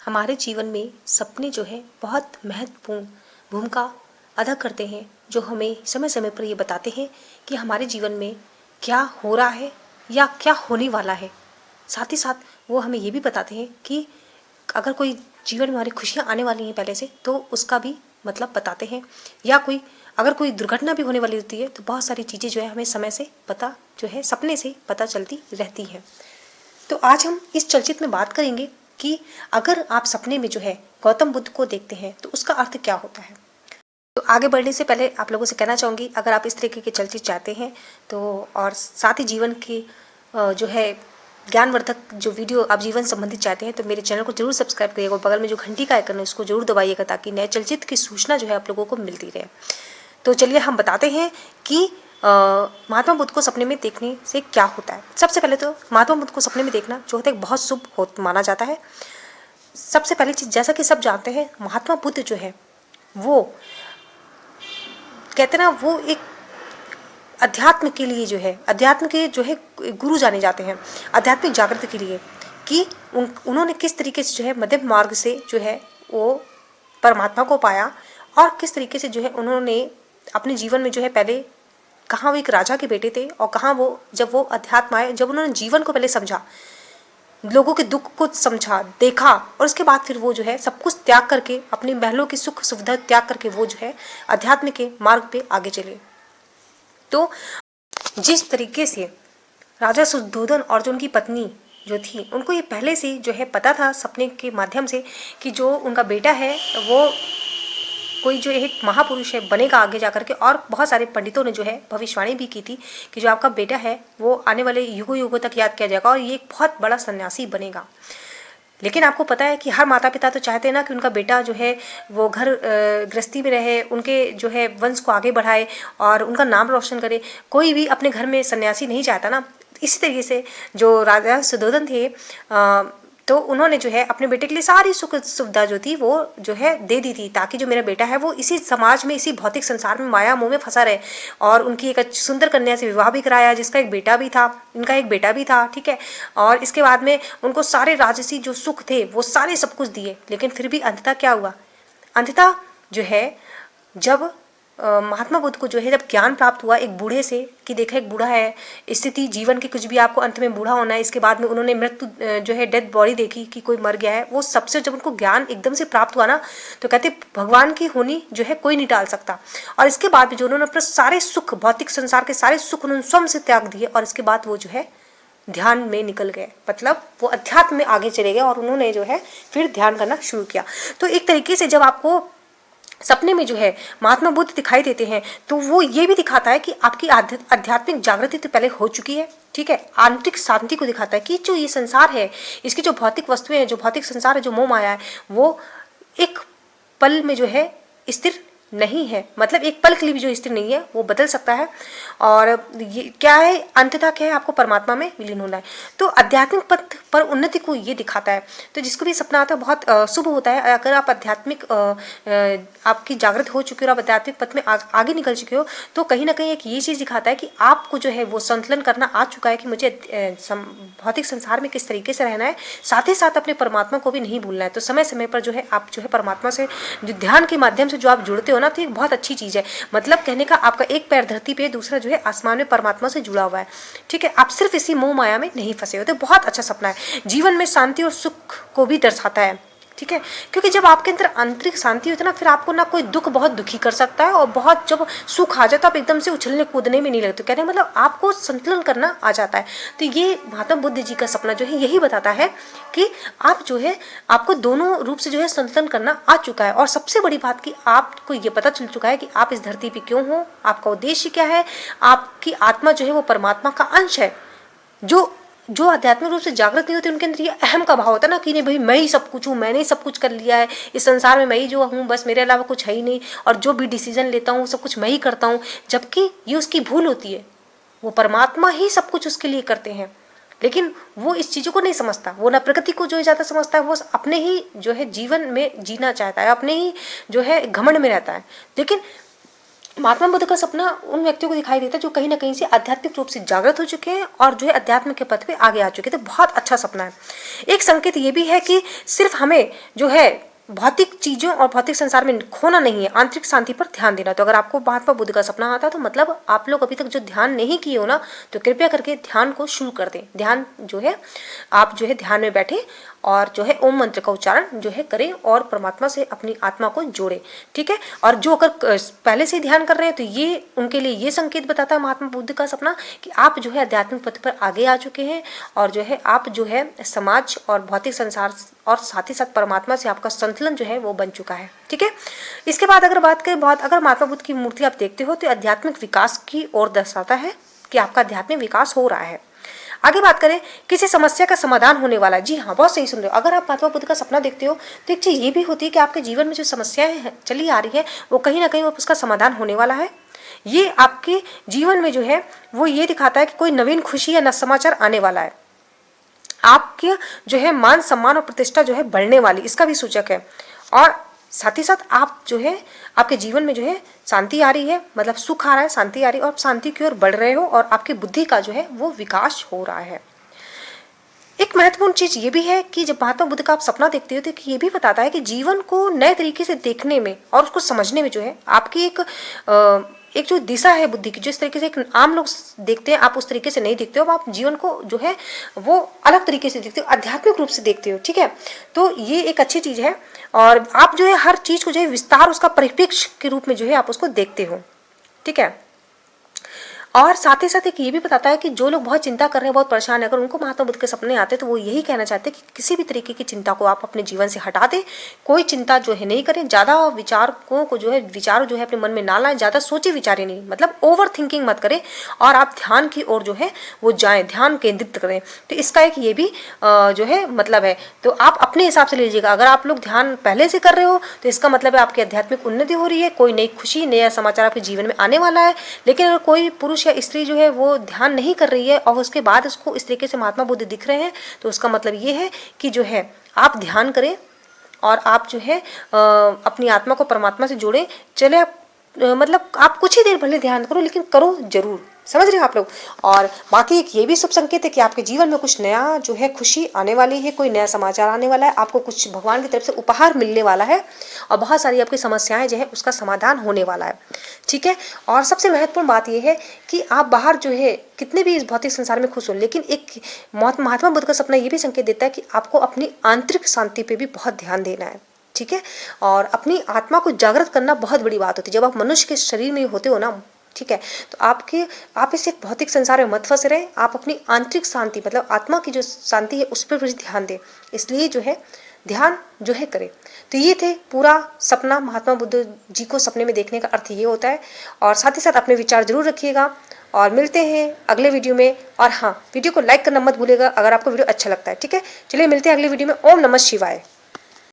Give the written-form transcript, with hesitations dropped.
हमारे जीवन में सपने जो है बहुत महत्वपूर्ण भूमिका अदा करते हैं, जो हमें समय समय पर ये बताते हैं कि हमारे जीवन में क्या हो रहा है या क्या होने वाला है। साथ ही साथ वो हमें ये भी बताते हैं कि अगर कोई जीवन में हमारी खुशियाँ आने वाली हैं पहले से, तो उसका भी मतलब बताते हैं, या अगर कोई दुर्घटना भी होने वाली होती है तो बहुत सारी चीज़ें जो है हमें समय से पता जो है सपने से पता चलती रहती हैं। तो आज हम इस चलचित्र में बात करेंगे कि अगर आप सपने में जो है गौतम बुद्ध को देखते हैं तो उसका अर्थ क्या होता है। तो आगे बढ़ने से पहले आप लोगों से कहना चाहूँगी, अगर आप इस तरीके के चलचित्र चाहते हैं तो, और साथ ही जीवन की जो है ज्ञानवर्धक जो वीडियो आप जीवन संबंधित चाहते हैं, तो मेरे चैनल को जरूर सब्सक्राइब करिएगा और बगल में जो घंटी का आइकन है उसको जरूर दबाइएगा, ताकि नए चलचित्र की सूचना जो है आप लोगों को मिलती रहे। तो चलिए हम बताते हैं कि महात्मा बुद्ध को सपने में देखने से क्या होता है। सबसे पहले तो महात्मा बुद्ध को सपने में देखना जो होता है बहुत शुभ माना जाता है। सबसे पहली चीज़, जैसा कि सब जानते हैं, महात्मा बुद्ध जो है वो कहते ना, वो एक अध्यात्म के लिए जो है, अध्यात्म के जो है गुरु जाने जाते हैं आध्यात्मिक जागृति के लिए, कि उन्होंने किस तरीके से जो है मध्यम मार्ग से जो है वो परमात्मा को पाया, और किस तरीके से जो है उन्होंने अपने जीवन में जो है पहले कहाँ वो एक राजा के बेटे थे, और कहाँ वो जब वो अध्यात्म आए, जब उन्होंने जीवन को पहले समझा, लोगों के दुख को समझा, देखा, और उसके बाद फिर वो जो है सब कुछ त्याग करके, अपने महलों की सुख सुविधा त्याग करके वो जो है अध्यात्म के मार्ग पे आगे चले। तो जिस तरीके से राजा शुद्धोधन और जो उनकी पत्नी जो थी, उनको ये पहले से जो है पता था सपने के माध्यम से कि जो उनका बेटा है वो कोई जो एक महापुरुष है बनेगा आगे जा करके, और बहुत सारे पंडितों ने जो है भविष्यवाणी भी की थी कि जो आपका बेटा है वो आने वाले युगों युगों तक याद किया जाएगा और ये एक बहुत बड़ा सन्यासी बनेगा। लेकिन आपको पता है कि हर माता पिता तो चाहते हैं ना कि उनका बेटा जो है वो घर गृहस्थी में रहे, उनके जो है वंश को आगे बढ़ाए और उनका नाम रोशन करे। कोई भी अपने घर में सन्यासी नहीं चाहता ना। इसी तरीके से जो राजा सुद्धोधन थे, तो उन्होंने जो है अपने बेटे के लिए सारी सुख सुविधा जो थी वो जो है दे दी थी, ताकि जो मेरा बेटा है वो इसी समाज में, इसी भौतिक संसार में माया मोह में फंसा रहे। और उनकी एक सुंदर कन्या से विवाह भी कराया, जिसका एक बेटा भी था, इनका एक बेटा भी था, ठीक है। और इसके बाद में उनको सारे राजसी जो सुख थे वो सारे सब कुछ दिए। लेकिन फिर भी अंततः क्या हुआ, अंततः जो है जब महात्मा बुद्ध को जो है जब ज्ञान प्राप्त हुआ एक बूढ़े से, कि देखा एक बूढ़ा है, स्थिति जीवन की कुछ भी, आपको अंत में बूढ़ा होना है। इसके बाद में उन्होंने मृत्यु जो है डेड बॉडी देखी कि कोई मर गया है। वो सबसे जब उनको ज्ञान एकदम से प्राप्त हुआ ना, तो कहते भगवान की होनी जो है कोई नहीं टाल सकता। और इसके बाद में जो उन्होंने अपने सारे सुख, भौतिक संसार के सारे सुख उन्होंने स्वयं से त्याग दिए, और इसके बाद वो जो है ध्यान में निकल गए, मतलब वो अध्यात्म में आगे चले गए और उन्होंने जो है फिर ध्यान करना शुरू किया। तो एक तरीके से जब आपको सपने में जो है महात्मा बुद्ध दिखाई देते हैं, तो वो ये भी दिखाता है कि आपकी आध्यात्मिक जागृति तो पहले हो चुकी है, ठीक है। आंतरिक शांति को दिखाता है कि जो ये संसार है, इसकी जो भौतिक वस्तुएं हैं, जो भौतिक संसार है, जो मोह माया है, वो एक पल में जो है स्थिर नहीं है। मतलब एक पल के लिए भी जो स्थिर नहीं है, वो बदल सकता है। और ये क्या है, अंततः क्या है, आपको परमात्मा में विलीन होना है। तो आध्यात्मिक पथ पर उन्नति को ये दिखाता है। तो जिसको भी सपना आता है बहुत शुभ होता है। अगर आप आध्यात्मिक आपकी जागृत हो चुके हो और आप आध्यात्मिक पथ में आगे निकल चुके हो, तो कहीं ना कहीं एक ये चीज़ दिखाता है कि आपको जो है वो संतुलन करना आ चुका है, कि मुझे भौतिक संसार में किस तरीके से रहना है, साथ ही साथ अपने परमात्मा को भी नहीं भूलना है। तो समय समय पर जो है आप जो है परमात्मा से जो ध्यान के माध्यम से जो आप जुड़ते हो ना, तो एक बहुत अच्छी चीज़ है। मतलब कहने का आपका एक पैर धरती पे, दूसरा जो है आसमान में परमात्मा से जुड़ा हुआ है, ठीक है। आप सिर्फ इसी मोह माया में नहीं फंसे होते। बहुत अच्छा सपना है, जीवन में शांति और सुख को भी दर्शाता है, ठीक है। क्योंकि जब आपके अंदर आंतरिक शांति होती है ना, फिर आपको ना कोई दुख बहुत दुखी कर सकता है, और बहुत जब सुख आ जाए तो आप एकदम से उछलने कूदने में नहीं लगते। कहने मतलब आपको संतुलन करना आ जाता है। तो ये महात्मा बुद्ध जी का सपना जो है यही बताता है कि आप जो है आपको दोनों रूप से जो है संतुलन करना आ चुका है। और सबसे बड़ी बात कि आपको ये पता चल चुका है कि आप इस धरती पर क्यों हो, आपका उद्देश्य क्या है। आपकी आत्मा जो है वो परमात्मा का अंश है। जो आध्यात्मिक रूप से जागृत नहीं होते, उनके अंदर ये अहम का भाव होता है ना, कि नहीं भाई मैं ही सब कुछ हूँ, मैंने ही सब कुछ कर लिया है, इस संसार में मैं ही जो हूँ, बस मेरे अलावा कुछ है ही नहीं, और जो भी डिसीजन लेता हूँ सब कुछ मैं ही करता हूँ। जबकि ये उसकी भूल होती है, वो परमात्मा ही सब कुछ उसके लिए करते हैं। लेकिन वो इस चीज़ों को नहीं समझता, वो ना प्रकृति को जो है ज़्यादा समझता है, वो अपने ही जो है जीवन में जीना चाहता है, अपने ही जो है घमंड में रहता है। लेकिन महात्मा बुद्ध का सपना उन व्यक्तियों को दिखाई देता है जो कहीं ना कहीं से आध्यात्मिक रूप से जागृत हो चुके हैं और जो है अध्यात्म के पथ पे आगे आ चुके हैं। तो बहुत अच्छा सपना है। एक संकेत ये भी है कि सिर्फ हमें जो है भौतिक चीजों और भौतिक संसार में खोना नहीं है, आंतरिक शांति पर ध्यान देना। तो अगर आपको महात्मा बुद्ध का सपना आता है तो मतलब आप लोग अभी तक जो ध्यान नहीं किए हो ना, तो कृपया करके ध्यान को शुरू कर दें। ध्यान जो है आप जो है ध्यान में बैठे और जो है ओम मंत्र का उच्चारण जो है करें और परमात्मा से अपनी आत्मा को जोड़े, ठीक है। और जो अगर पहले से ध्यान कर रहे हैं तो ये उनके लिए ये संकेत बताता है महात्मा बुद्ध का सपना कि आप जो है आध्यात्मिक पथ पर आगे आ चुके हैं और जो है आप जो है समाज और भौतिक संसार और साथ ही साथ परमात्मा से आपका संतुलन जो है वो बन चुका है, ठीक है। इसके बाद अगर बात करें अगर महात्मा बुद्ध की मूर्ति आप देखते हो तो आध्यात्मिक विकास की ओर दर्शाता है कि आपका आध्यात्मिक विकास हो रहा है। आगे बात करें किसी समस्या का समाधान होने वाला, जी हाँ बहुत सही सुन रहे हो। अगर आप महात्मा बुद्ध का सपना देखते हो तो एक चीज ये भी होती है कि आपके जीवन में जो समस्याएं चली आ रही है वो कहीं ना कहीं उसका समाधान होने वाला है। ये आपके जीवन में जो है वो ये दिखाता है कि कोई नवीन खुशी या समाचार आने वाला है। आपके जो है मान सम्मान और प्रतिष्ठा जो है बढ़ने वाली, इसका भी सूचक है। और साथ ही साथ आप जो है आपके जीवन में जो है शांति आ रही है, मतलब सुख आ रहा है, शांति आ रही है और शांति की ओर बढ़ रहे हो और आपकी बुद्धि का जो है वो विकास हो रहा है। एक महत्वपूर्ण चीज ये भी है कि जब महात्मा बुद्ध का आप सपना देखते हो तो ये भी बताता है कि जीवन को नए तरीके से देखने में और उसको समझने में जो है आपकी एक जो दिशा है बुद्धि की, जिस तरीके से एक आम लोग देखते हैं आप उस तरीके से नहीं देखते हो, आप जीवन को जो है वो अलग तरीके से देखते हो, आध्यात्मिक रूप से देखते हो, ठीक है। तो ये एक अच्छी चीज है और आप जो है हर चीज को जो है विस्तार उसका परिप्रेक्ष्य के रूप में जो है आप उसको देखते हो, ठीक है। और साथ ही साथ एक ये भी बताता है कि जो लोग बहुत चिंता कर रहे हैं, बहुत परेशान है, अगर उनको महात्मा बुद्ध के सपने आते हैं तो वो यही कहना चाहते हैं कि किसी भी तरीके की चिंता को आप अपने जीवन से हटा दें, कोई चिंता जो है नहीं करें, ज़्यादा विचारों को जो है विचार जो है अपने मन में ना लाएं, ज़्यादा सोचे विचारे नहीं, मतलब ओवर थिंकिंग मत करें और आप ध्यान की ओर जो है वो जाएं, ध्यान केंद्रित करें। तो इसका एक ये भी जो है मतलब है, तो आप अपने हिसाब से लीजिएगा। अगर आप लोग ध्यान पहले से कर रहे हो तो इसका मतलब है आपकी आध्यात्मिक उन्नति हो रही है, कोई नई खुशी नया समाचार आपके जीवन में आने वाला है। लेकिन अगर कोई पुरुष या स्त्री जो है वो ध्यान नहीं कर रही है और उसके बाद उसको इस तरीके से महात्मा बुद्ध दिख रहे हैं तो उसका मतलब ये है कि जो है आप ध्यान करें और आप जो है अपनी आत्मा को परमात्मा से जोड़ें। चले मतलब आप कुछ ही देर भले ध्यान करो लेकिन करो जरूर, समझ रहे हैं आप लोग। और बाकी एक ये भी शुभ संकेत है कि आपके जीवन में कुछ नया जो है खुशी आने वाली है, कोई नया समाचार आने वाला है, आपको कुछ भगवान की तरफ से उपहार मिलने वाला है और बहुत सारी आपकी समस्याएं जो है उसका समाधान होने वाला है, ठीक है। और सबसे महत्वपूर्ण बात यह है कि आप बाहर जो है कितने भी इस भौतिक संसार में खुश हो, लेकिन एक महात्मा बुद्ध का सपना ये भी संकेत देता है कि आपको अपनी आंतरिक शांति पे भी बहुत ध्यान देना है, ठीक है। और अपनी आत्मा को जागृत करना बहुत बड़ी बात होती है। जब आप मनुष्य के शरीर में होते हो ना, ठीक है, तो आप इस एक भौतिक संसार में मत फंसे रहें, आप अपनी आंतरिक शांति मतलब आत्मा की जो शांति है उस पर भी ध्यान दें, इसलिए जो है ध्यान जो है करें। तो ये थे पूरा सपना, महात्मा बुद्ध जी को सपने में देखने का अर्थ ये होता है। और साथ ही साथ अपने विचार जरूर रखिएगा और मिलते हैं अगले वीडियो में। और हाँ, वीडियो को लाइक करना मत भूलिएगा अगर आपको वीडियो अच्छा लगता है, ठीक है। चलिए मिलते हैं अगले वीडियो में। ओम नमः शिवाय।